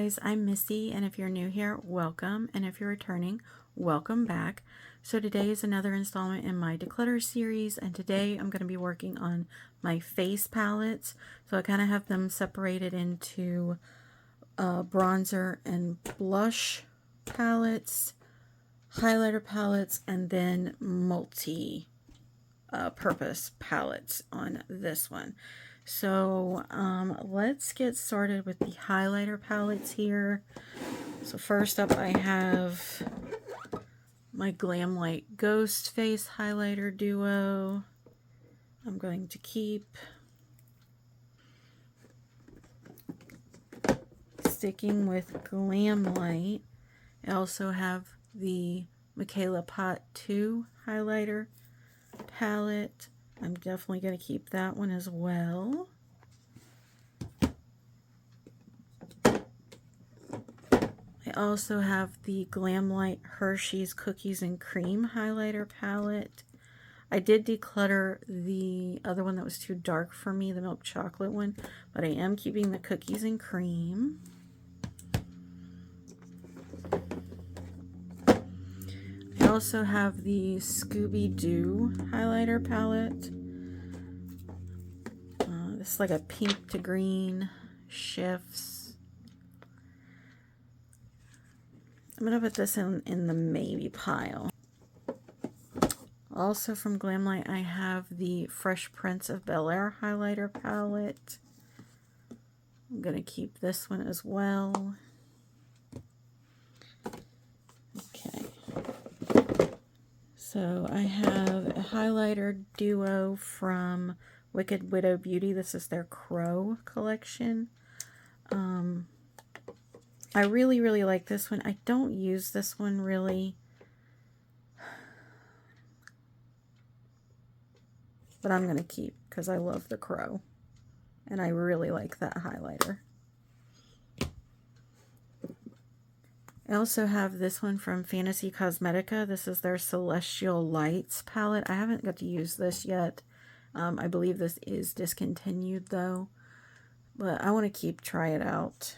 guys, I'm Missy, and if you're new here, welcome, and if you're returning, welcome back. So today is another installment in my Declutter series, and today I'm going to be working on my face palettes. So I kind of have them separated into bronzer and blush palettes, highlighter palettes, and then multi-purpose palettes on this one. So let's get started with the highlighter palettes here. So first up I have my Glamlite Ghost Face Highlighter Duo. I'm going to keep. Sticking with Glamlite, I also have the Mikayla Paht 2 highlighter palette. I'm definitely going to keep that one as well. I also have the Glamlite Hersheys Cookies and Cream highlighter palette. I did declutter the other one that was too dark for me, the milk chocolate one, but I am keeping the cookies and cream. I also have the Scooby highlighter palette. This is like a pink to green shifts. I'm going to put this in the maybe pile. Also from Glamlite, I have the Fresh Prince of Bel-Air highlighter palette. I'm going to keep this one as well. Okay. So I have a highlighter duo from Wicked Widow Beauty. This is their Crow collection. I really like this one. I don't use this one really, but I'm going to keep because I love the Crow and I really like that highlighter. I also have this one from Fantasy Cosmetica. This is their Celestial Lights palette. I haven't got to use this yet. I believe this is discontinued though, but I want to try it out.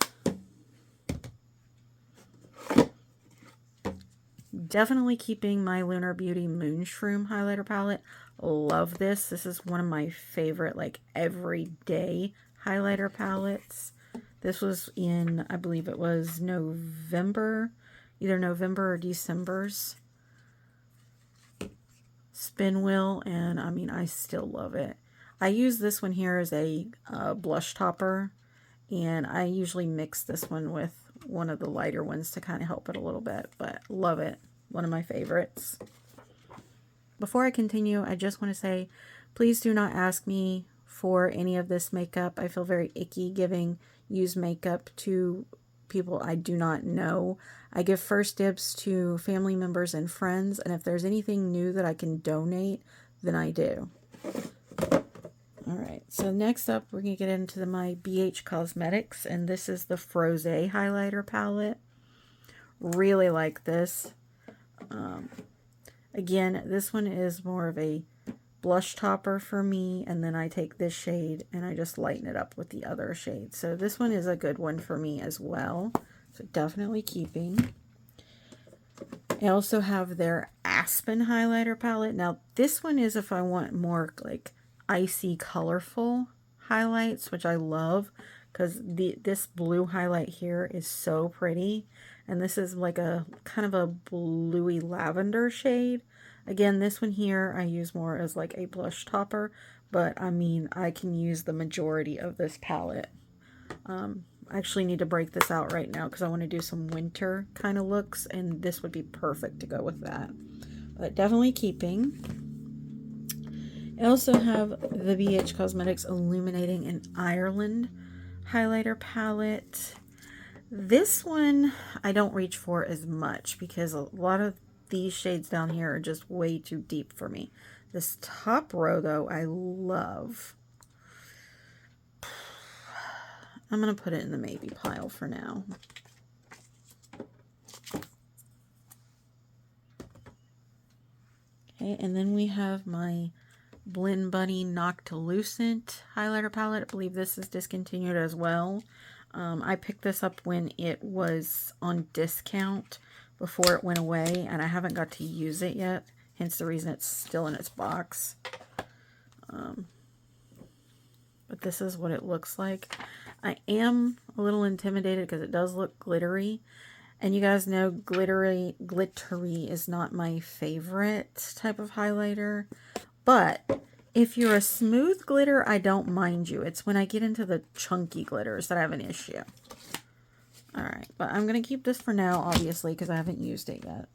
Definitely keeping my Lunar Beauty Moonshroom highlighter palette. Love this. This is one of my favorite like everyday highlighter palettes. This was in, I believe it was November, either November or December's spin wheel, and I mean, I still love it. I use this one here as a blush topper, and I usually mix this one with one of the lighter ones to kind of help it a little bit, but love it. One of my favorites. Before I continue, I just want to say, please do not ask me for any of this makeup. I feel very icky giving used makeup to people I do not know. I give first dibs to family members and friends, and if there's anything new that I can donate, then I do. Alright, so next up we're going to get into my BH Cosmetics, and this is the Frose highlighter palette. Really like this. Again, this one is more of a blush topper for me, and then I take this shade and I just lighten it up with the other shade. So this one is a good one for me as well. So definitely keeping. I also have their Aspen highlighter palette. Now this one is if I want more like icy colorful highlights, which I love because this blue highlight here is so pretty, and this is like a kind of a bluey lavender shade. Again, this one here I use more as like a blush topper, but I mean I can use the majority of this palette. I actually need to break this out right now because I want to do some winter kind of looks, and this would be perfect to go with that. But definitely keeping. I also have the BH Cosmetics Illuminating in Ireland highlighter palette. This one I don't reach for as much because a lot of these shades down here are just way too deep for me. This top row though I love. I'm going to put it in the maybe pile for now. Okay, and then we have my Blend Bunny Noctilucent highlighter palette. I believe this is discontinued as well. I picked this up when it was on discount before it went away, and I haven't got to use it yet, hence the reason it's still in its box. But this is what it looks like. I am a little intimidated because it does look glittery. And you guys know glittery is not my favorite type of highlighter. But if you're a smooth glitter, I don't mind you. It's when I get into the chunky glitters that I have an issue. Alright, but I'm going to keep this for now, obviously, because I haven't used it yet.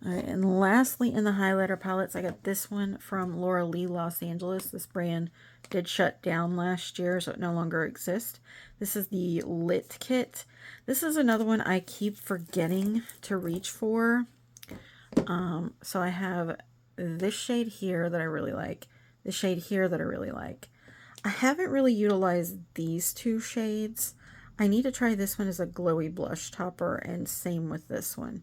Alright, and lastly in the highlighter palettes, I got this one from Laura Lee Los Angeles. This brand did shut down last year, so it no longer exists. This is the Lit Kit. This is another one I keep forgetting to reach for. So I have this shade here that I really like. This shade here that I really like. I haven't really utilized these two shades. I need to try this one as a glowy blush topper, and same with this one.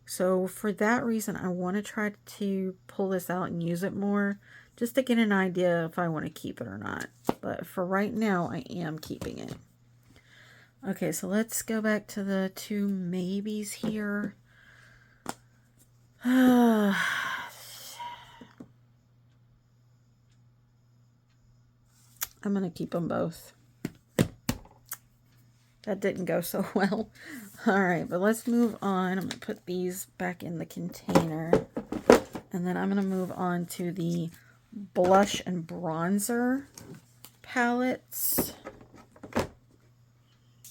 So for that reason, I want to try to pull this out and use it more, just to get an idea if I want to keep it or not. But for right now, I am keeping it. Okay, so let's go back to the two maybes here. I'm going to keep them both. That didn't go so well. Alright, but let's move on. I'm going to put these back in the container. And then I'm going to move on to the blush and bronzer palettes.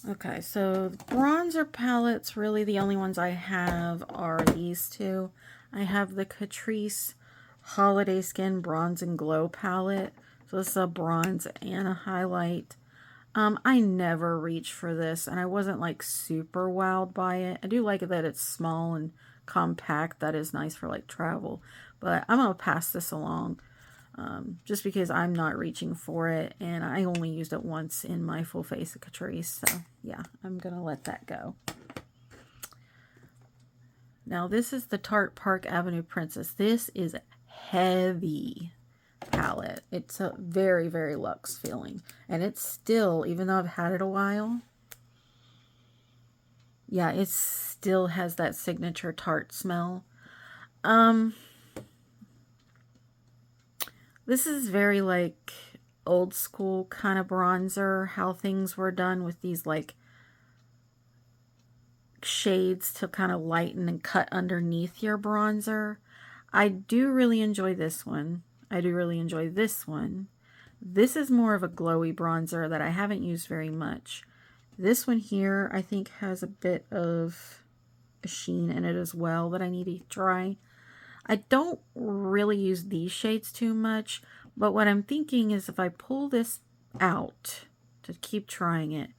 Okay, so the bronzer palettes, really the only ones I have are these two. I have the Catrice Holiday Skin Bronze and Glow palette. So this is a bronze and a highlight. I never reach for this, and I wasn't like super wowed by it. I do like that it's small and compact. That is nice for like travel, but I'm gonna pass this along just because I'm not reaching for it, and I only used it once in my full face of Catrice. So yeah, I'm gonna let that go. Now this is the Tarte Park Avenue Princess. This is heavy palette. It's a very, very luxe feeling, and it's still, even though I've had it a while, yeah, it still has that signature Tarte smell. This is very like old school kind of bronzer, how things were done with these like shades to kind of lighten and cut underneath your bronzer. I do really enjoy this one. I do really enjoy this one. This is more of a glowy bronzer that I haven't used very much. This one here, I think, has a bit of a sheen in it as well that I need to try. I don't really use these shades too much, but what I'm thinking is if I pull this out to keep trying it,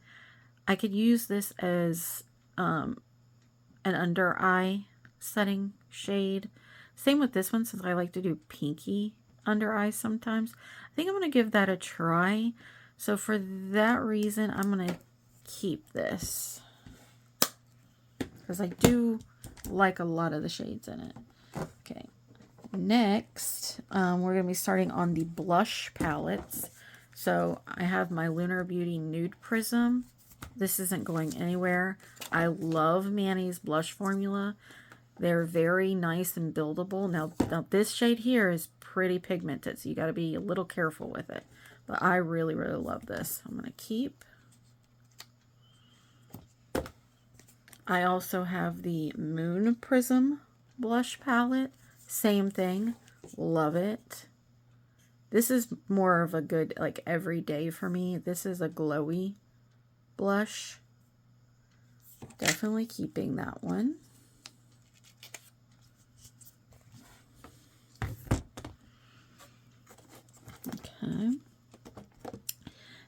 I could use this as an under eye setting shade. Same with this one, since I like to do pinky under eyes sometimes. I think I'm going to give that a try. So for that reason, I'm going to keep this, because I do like a lot of the shades in it. Okay, next we're going to be starting on the blush palettes. So I have my Lunar Beauty Nude Prism. This isn't going anywhere. I love Manny's blush formula. They're very nice and buildable. Now this shade here is pretty pigmented, so you got to be a little careful with it. But I really, really love this. I'm going to keep. I also have the Moon Prism blush palette. Same thing. Love it. This is more of a good, like, everyday for me. This is a glowy blush. Definitely keeping that one. Okay.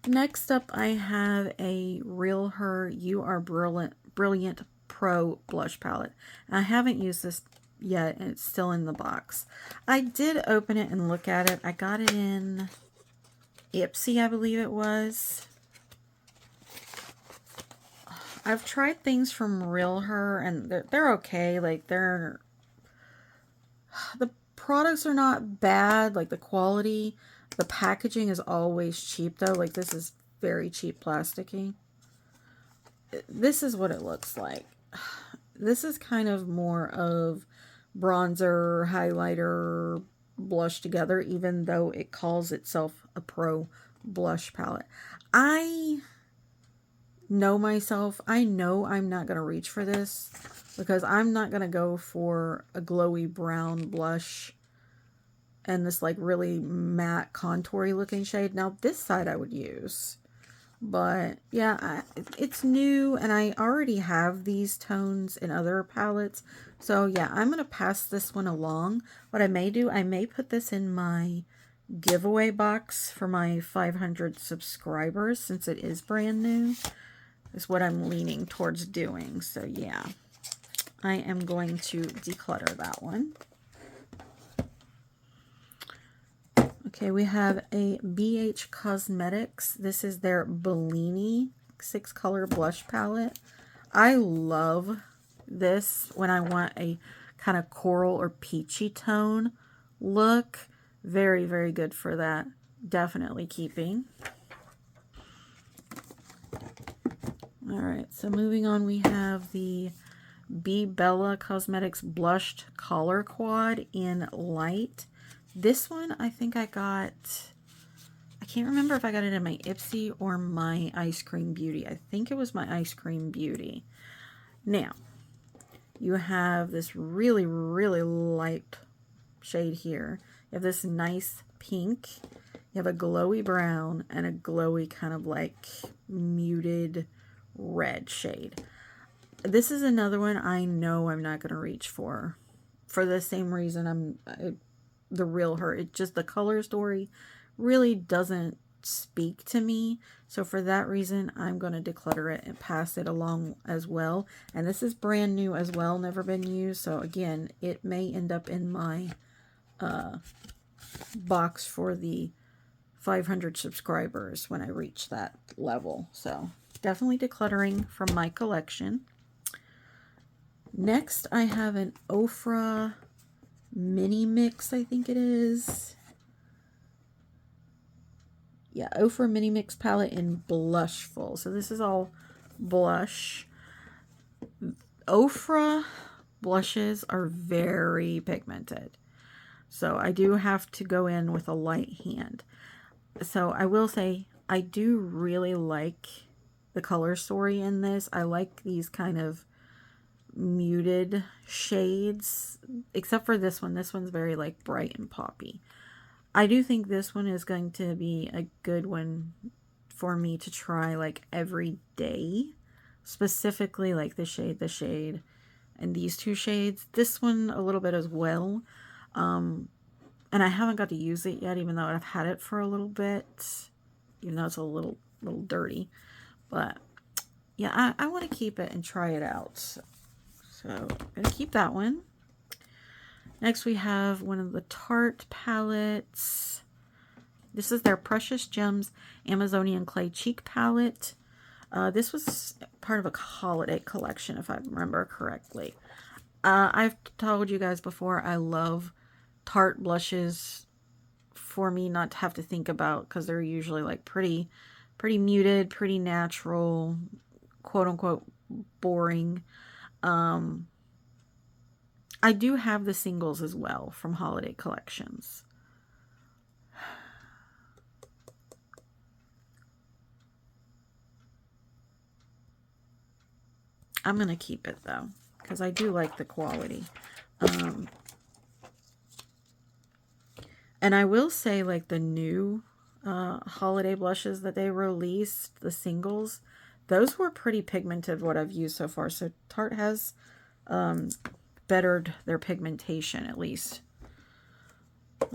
Next up, I have a Realher You Are Brilliant Pro blush palette. I haven't used this yet, and it's still in the box. I did open it and look at it. I got it in Ipsy, I believe it was. I've tried things from Realher, and they're okay. Like, the products are not bad. Like, the quality, the packaging is always cheap though. Like, this is very cheap plasticky. This is what it looks like. This is kind of more of bronzer, highlighter, blush together, even though it calls itself a pro blush palette. I know myself. I know I'm not going to reach for this because I'm not going to go for a glowy brown blush and this like really matte contoury looking shade. Now this side I would use. But yeah, it's new and I already have these tones in other palettes. So yeah, I'm going to pass this one along. What I may do, I may put this in my giveaway box for my 500 subscribers since it is brand new. Is what I'm leaning towards doing. So yeah, I am going to declutter that one. Okay, we have a BH Cosmetics. This is their Bellini 6-color blush palette. I love this when I want a kind of coral or peachy tone look. Very, very good for that. Definitely keeping. All right, so moving on, we have the Bebella Cosmetics Blushed Color Quad in Light. This one, I think I got, I can't remember if I got it in my Ipsy or my Ice Cream Beauty. I think it was my Ice Cream Beauty. Now, you have this really, really light shade here. You have this nice pink. You have a glowy brown and a glowy kind of like muted red shade. This is another one I know I'm not going to reach for the same reason the Realher. It just, the color story really doesn't speak to me. So for that reason, I'm going to declutter it and pass it along as well. And this is brand new as well, never been used. So again, it may end up in my box for the 500 subscribers when I reach that level. So definitely decluttering from my collection. Next, I have an Ofra Mini Mix, I think it is. Yeah, Ofra Mini Mix palette in Blushful. So this is all blush. Ofra blushes are very pigmented. So I do have to go in with a light hand. So I will say, I do really like the color story in this. I like these kind of muted shades, except for this one. This one's very like bright and poppy. I do think this one is going to be a good one for me to try like every day, specifically like the shade, and these two shades. This one a little bit as well. And I haven't got to use it yet, even though I've had it for a little bit, even though it's a little dirty. But yeah, I want to keep it and try it out. So I'm going to keep that one. Next, we have one of the Tarte palettes. This is their Precious Gems Amazonian Clay Cheek palette. This was part of a holiday collection, if I remember correctly. I've told you guys before, I love Tarte blushes for me not to have to think about, because they're usually like pretty muted, pretty natural, quote unquote boring. I do have the singles as well from holiday collections. I'm going to keep it though, because I do like the quality. And I will say, like, the new holiday blushes that they released, the singles, those were pretty pigmented, what I've used so far. So Tarte has bettered their pigmentation, at least.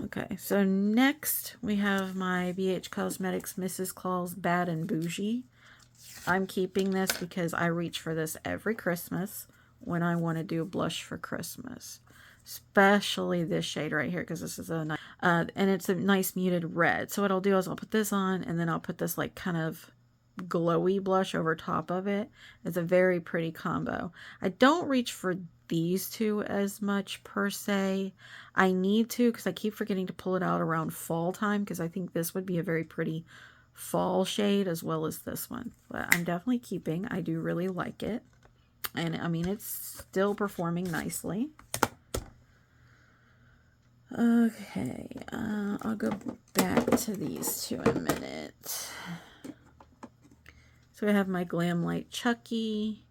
Okay, so next we have my BH Cosmetics Mrs. Claus Bad and Bougie. I'm keeping this because I reach for this every Christmas when I want to do a blush for Christmas. Especially this shade right here, because this is a nice, and it's a nice muted red. So what I'll do is I'll put this on, and then I'll put this like kind of glowy blush over top of it. It's a very pretty combo. I don't reach for these two as much per se. I need to, because I keep forgetting to pull it out around fall time, because I think this would be a very pretty fall shade as well as this one. But I'm definitely keeping. I do really like it. And I mean, it's still performing nicely. Okay, I'll go back to these two in a minute. So I have my Glamlite Chucky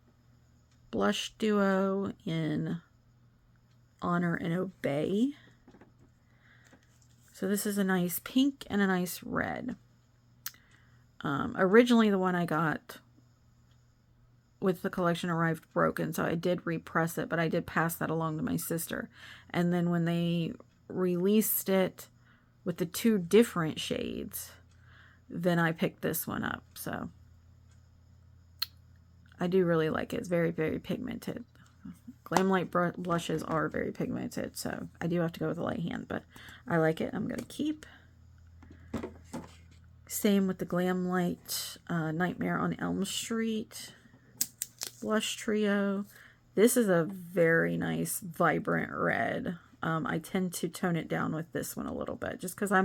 Blush Duo in Honor and Obey. So this is a nice pink and a nice red. Originally the one I got with the collection arrived broken, so I did repress it, but I did pass that along to my sister. And then when they released it with the two different shades, then I picked this one up. So I do really like it. It's very, very pigmented. Glamlite blushes are very pigmented, so I do have to go with the light hand, but I like it. I'm going to keep. Same with the Glamlite Nightmare on Elm Street blush trio. This is a very nice, vibrant red. I tend to tone it down with this one a little bit, just because I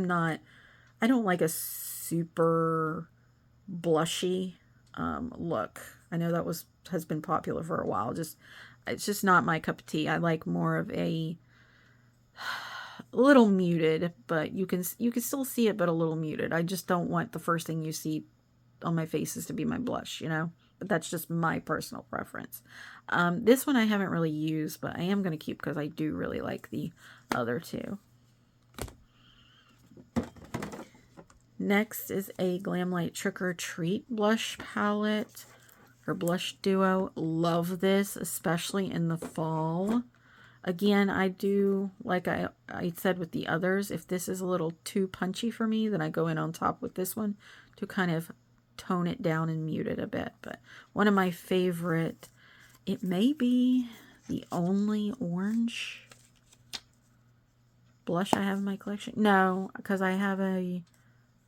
don't like a super blushy look. I know that has been popular for a while. It's just not my cup of tea. I like more of a little muted, but you can still see it, but a little muted. I just don't want the first thing you see on my face is to be my blush, you know? But that's just my personal preference. This one I haven't really used, but I am going to keep because I do really like the other two. Next is a Glamlite Trick or Treat blush palette, or blush duo. Love this, especially in the fall. Again, I do, like I said with the others, if this is a little too punchy for me, then I go in on top with this one to kind of tone it down and mute it a bit. But one of my favorite, it may be the only orange blush I have in my collection. No, because I have a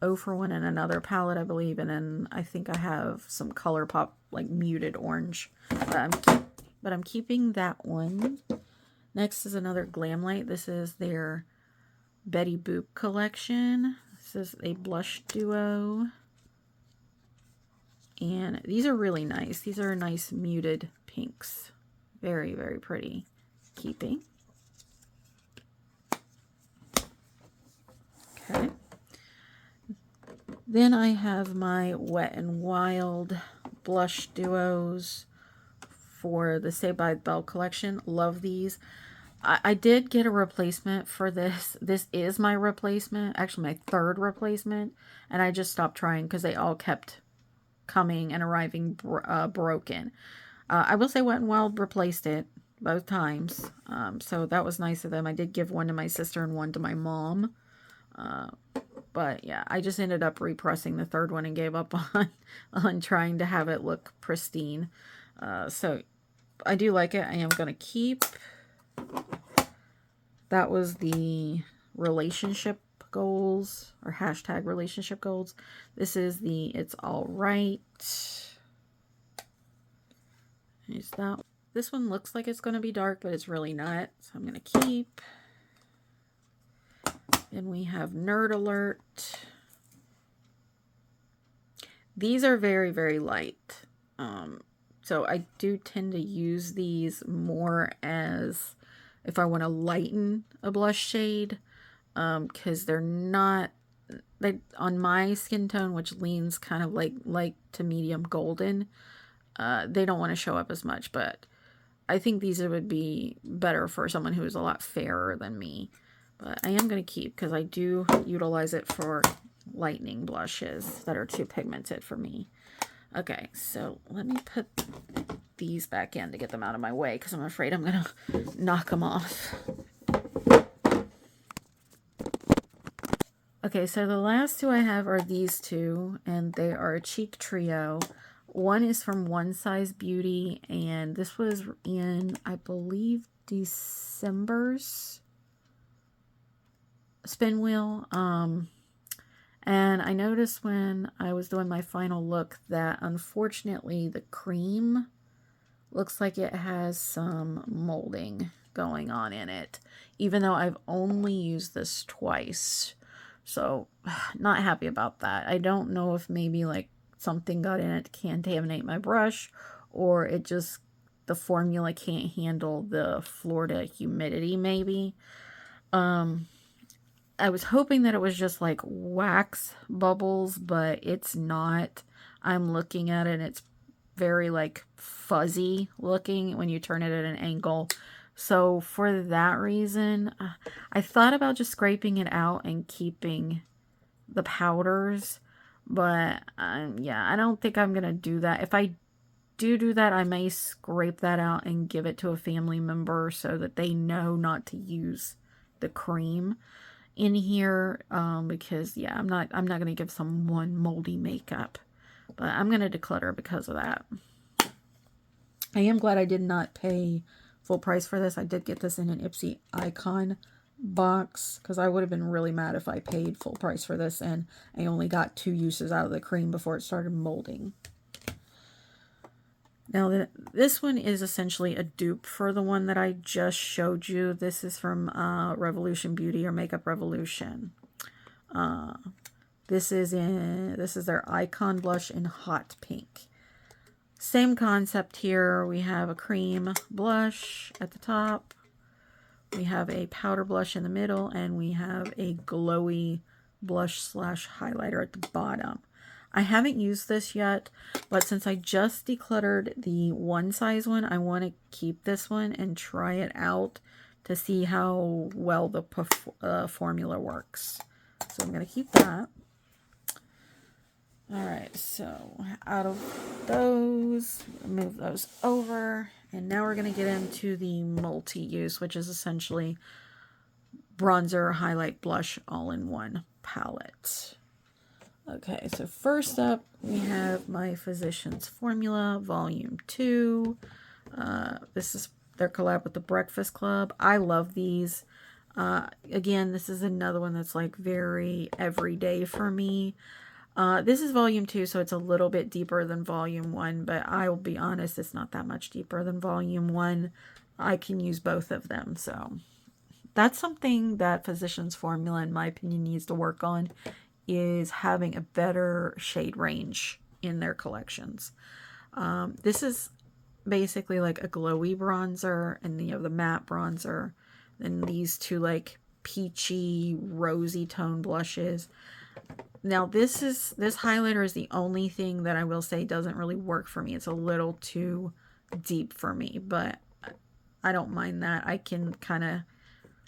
0 for 1 in another palette, I believe, and then I think I have some ColourPop like muted orange. But I'm keeping that one. Next is another Glamlite. This is their Betty Boop collection. This is a blush duo. And these are really nice. These are nice muted pinks. Very, very pretty. Keeping. Okay. Then I have my Wet n Wild blush duos for the Saved by the Bell collection. Love these. I did get a replacement for this. This is my replacement. Actually, my third replacement. And I just stopped trying because they all kept coming and arriving broken. I will say Wet n Wild replaced it both times. So that was nice of them. I did give one to my sister and one to my mom. But yeah, I just ended up repressing the third one and gave up on trying to have it look pristine. So I do like it. I am going to keep. That was the relationship goals, or hashtag relationship goals. This is the It's All Right. Is that. This one looks like it's going to be dark, but it's really not. So I'm going to keep. And we have Nerd Alert. These are very, very light. So I do tend to use these more as if I want to lighten a blush shade. Because they're not, on my skin tone, which leans kind of like to medium golden, they don't want to show up as much. But I think these would be better for someone who is a lot fairer than me. But I am going to keep because I do utilize it for lightening blushes that are too pigmented for me. Okay, so let me put these back in to get them out of my way because I'm afraid I'm going to knock them off. Okay, so the last two I have are these two, and they are a cheek trio. One is from One Size Beauty, and this was in, I believe, December's spin wheel. And I noticed when I was doing my final look that unfortunately the cream looks like it has some molding going on in it, even though I've only used this twice. So, not happy about that. I don't know if maybe like something got in it to contaminate my brush, or it just, the formula can't handle the Florida humidity maybe. I was hoping that it was just like wax bubbles, but it's not. I'm looking at it and it's very like fuzzy looking when you turn it at an angle. So for that reason, I thought about just scraping it out and keeping the powders, but yeah, I don't think I'm gonna do that. If I do that, I may scrape that out and give it to a family member so that they know not to use the cream in here, because yeah, I'm not gonna give someone moldy makeup, but I'm gonna declutter because of that. I am glad I did not pay full price for this. I did get this in an Ipsy Icon box, because I would have been really mad if I paid full price for this and I only got 2 uses out of the cream before it started molding. Now, this one is essentially a dupe for the one that I just showed you. This is from Revolution Beauty, or Makeup Revolution. This is their Icon Blush in Hot Pink. Same concept here. We have a cream blush at the top. We have a powder blush in the middle, and we have a glowy blush / highlighter at the bottom. I haven't used this yet, but since I just decluttered the one size one, I want to keep this one and try it out to see how well the formula works. So I'm going to keep that. Alright, so out of those, move those over, and now we're going to get into the multi-use, which is essentially bronzer, highlight, blush, all-in-one palette. Okay, so first up, we have my Physicians Formula, Volume 2. This is their collab with the Breakfast Club. I love these. Again, this is another one that's like very everyday for me. This is Volume 2, so it's a little bit deeper than Volume 1, but I will be honest, it's not that much deeper than Volume 1. I can use both of them, so that's something that Physicians Formula, in my opinion, needs to work on, is having a better shade range in their collections. This is basically like a glowy bronzer, and you have the matte bronzer, then these two like peachy, rosy tone blushes. Now this highlighter is the only thing that I will say doesn't really work for me. It's a little too deep for me, but I don't mind that. I can kind of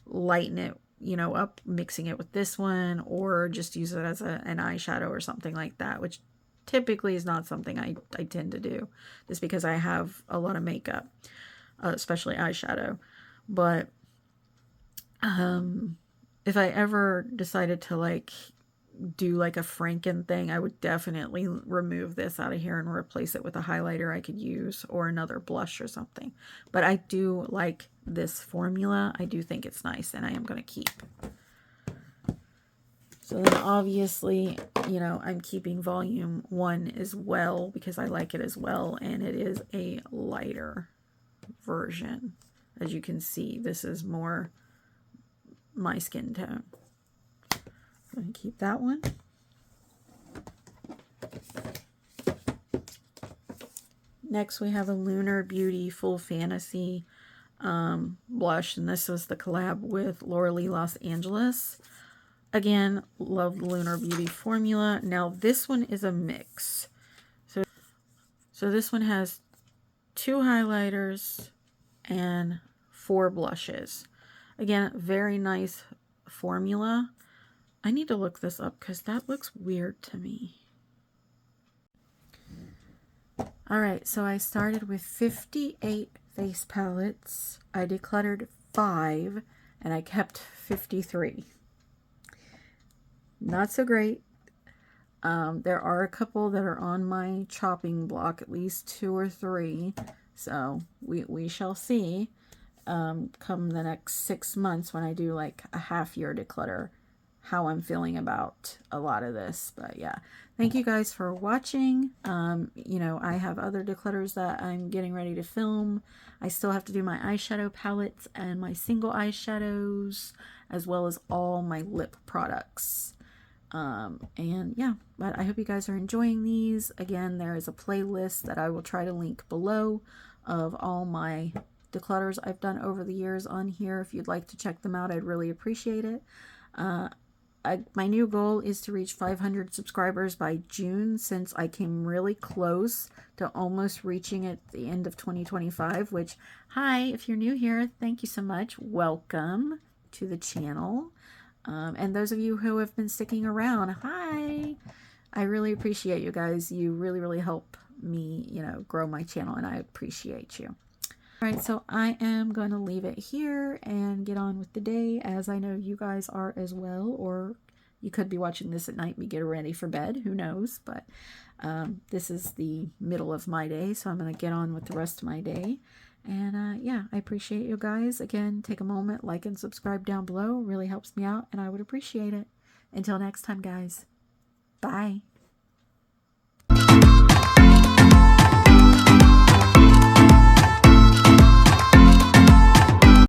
lighten it, you know, up, mixing it with this one, or just use it as an eyeshadow or something like that, which typically is not something I tend to do, just because I have a lot of makeup, especially eyeshadow. But if I ever decided to like do like a Franken thing, I would definitely remove this out of here and replace it with a highlighter I could use, or another blush or something. But I do like this formula. I do think it's nice, and I am going to keep. So then obviously, you know, I'm keeping Volume 1 as well because I like it as well, and it is a lighter version. As you can see, this is more my skin tone. I'm going to keep that one. Next, we have a Lunar Beauty Full Fantasy blush, and this was the collab with Laura Lee Los Angeles. Again, love the Lunar Beauty formula. Now, this one is a mix. So this one has 2 highlighters and 4 blushes. Again, very nice formula. I need to look this up because that looks weird to me. Alright, so I started with 58 face palettes. I decluttered 5, and I kept 53. Not so great. There are a couple that are on my chopping block, at least 2 or 3. So we shall see come the next 6 months when I do like a half-year declutter, how I'm feeling about a lot of this. But yeah, thank you guys for watching. You know, I have other declutters that I'm getting ready to film. I still have to do my eyeshadow palettes and my single eyeshadows, as well as all my lip products. And yeah, but I hope you guys are enjoying these. Again, there is a playlist that I will try to link below of all my declutters I've done over the years on here. If you'd like to check them out, I'd really appreciate it. My new goal is to reach 500 subscribers by June, since I came really close to almost reaching it at the end of 2025, which, hi, if you're new here, thank you so much. Welcome to the channel. And those of you who have been sticking around, hi. I really appreciate you guys. You really, really help me, you know, grow my channel, and I appreciate you. All right, so I am going to leave it here and get on with the day, as I know you guys are as well, or you could be watching this at night, me get ready for bed, who knows, but this is the middle of my day, so I'm going to get on with the rest of my day. And yeah, I appreciate you guys. Again, take a moment, like and subscribe down below, really helps me out, and I would appreciate it. Until next time, guys, bye.